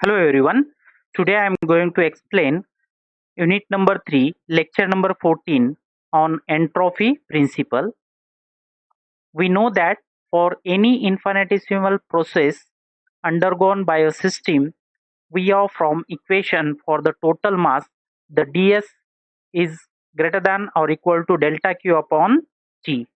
Hello everyone. Today I am going to explain unit number 3, lecture number 14 on entropy principle. We know that for any infinitesimal process undergone by a system, we have from equation for the total mass, the ds is greater than or equal to delta q upon t.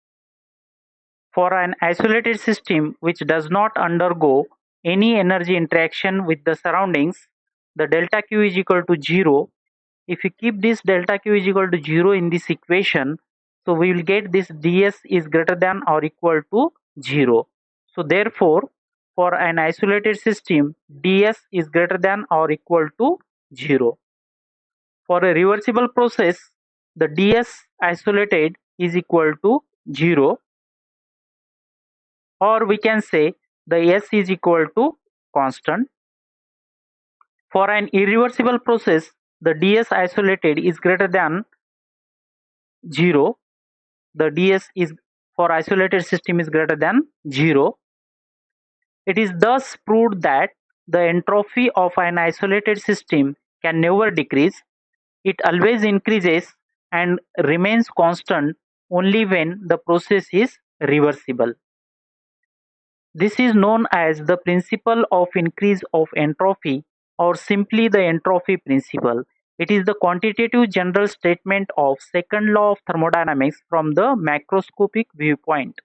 For an isolated system which does not undergo any energy interaction with the surroundings, the delta q is equal to 0. If you keep this delta q is equal to 0 in this equation, so we will get this ds is greater than or equal to 0. So therefore, for an isolated system, ds is greater than or equal to 0. For a reversible process, the ds isolated is equal to 0, or we can say the s is equal to constant. For an irreversible process, the ds isolated is greater than 0. The ds is for isolated system is greater than 0. It is thus proved that the entropy of an isolated system can never decrease. It always increases and remains constant only when the process is reversible. This is known as the principle of increase of entropy, or simply the entropy principle. It is the quantitative general statement of second law of thermodynamics from the macroscopic viewpoint.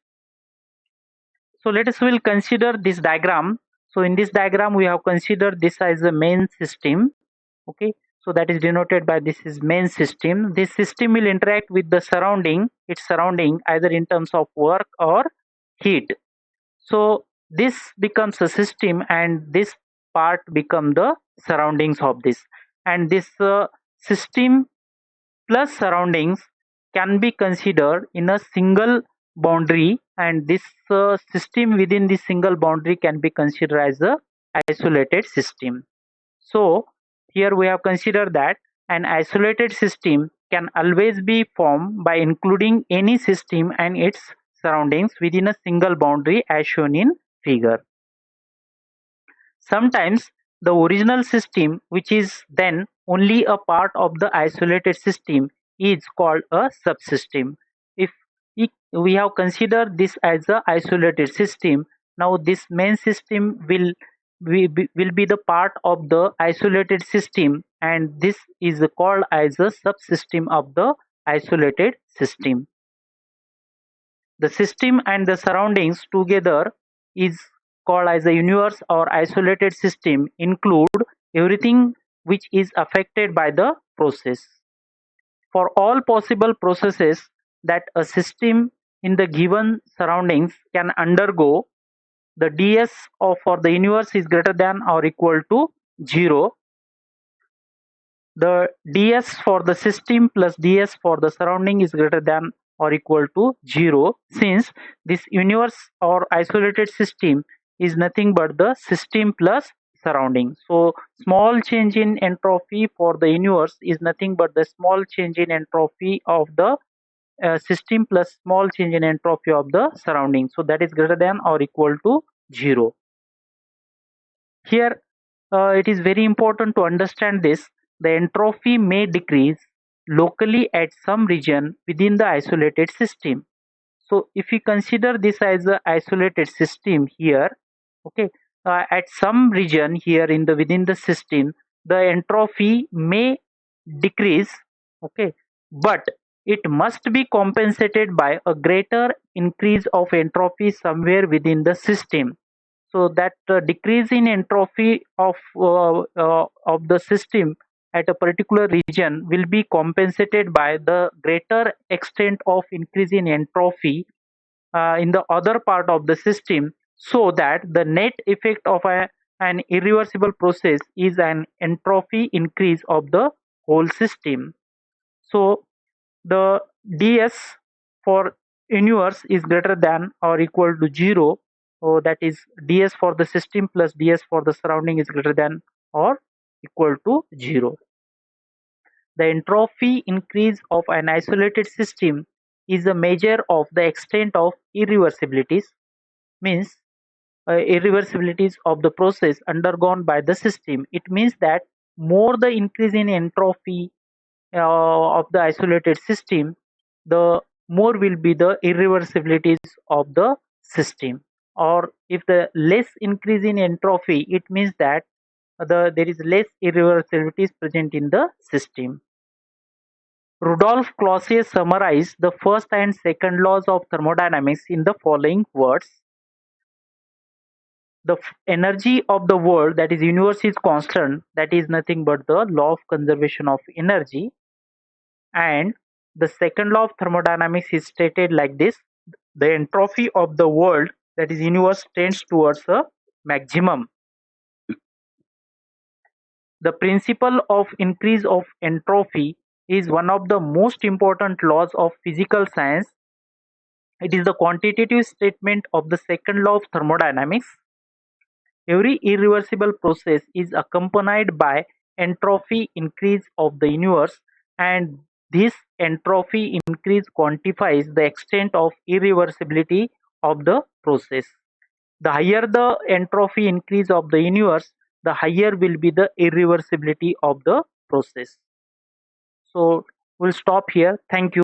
So let us will consider this diagram. So in this diagram we have considered this as the main system. Okay, so that is denoted by this is main system. This system will interact with the its surrounding, either in terms of work or heat. So this becomes a system, and this part become the surroundings of this. And this system plus surroundings can be considered in a single boundary, and this system within this single boundary can be considered as a isolated system. So here we have considered that an isolated system can always be formed by including any system and its surroundings within a single boundary as shown in figure. Sometimes the original system, which is then only a part of the isolated system, is called a subsystem. If we have considered this as a isolated system, now this main system will be the part of the isolated system, and this is called as a subsystem of the isolated system. The system and the surroundings together is called as a universe or isolated system, include everything which is affected by the process. For all possible processes that a system in the given surroundings can undergo, the ds for the universe is greater than or equal to 0. The ds for the system plus ds for the surrounding is greater than or equal to 0, since this universe or isolated system is nothing but the system plus surrounding. So small change in entropy for the universe is nothing but the small change in entropy of the system plus small change in entropy of the surrounding. So that is greater than or equal to 0. Here it is very important to understand this. The entropy may decrease locally at some region within the isolated system. So if we consider this as an isolated system here, okay, at some region here in the within the system, the entropy may decrease, okay, but it must be compensated by a greater increase of entropy somewhere within the system. So that decrease in entropy of the system at a particular region will be compensated by the greater extent of increase in entropy in the other part of the system, so that the net effect of an irreversible process is an entropy increase of the whole system. So the ds for universe is greater than or equal to 0. So that is ds for the system plus ds for the surrounding is greater than or equal to 0. The entropy increase of an isolated system is a measure of the extent of irreversibilities. Means irreversibilities of the process undergone by the system. It means that more the increase in entropy of the isolated system, the more will be the irreversibilities of the system. Or if the less increase in entropy, it means that there is less irreversibilities present in the system. Rudolf Clausius summarized the first and second laws of thermodynamics in the following words: the energy of the world, that is universe, is constant, that is nothing but the law of conservation of energy. And the second law of thermodynamics is stated like this: the entropy of the world, that is universe, tends towards a maximum. The principle of increase of entropy is one of the most important laws of physical science. It is the quantitative statement of the second law of thermodynamics. Every irreversible process is accompanied by entropy increase of the universe, and this entropy increase quantifies the extent of irreversibility of the process. The higher the entropy increase of the universe, the higher will be the irreversibility of the process. So we'll stop here. Thank you.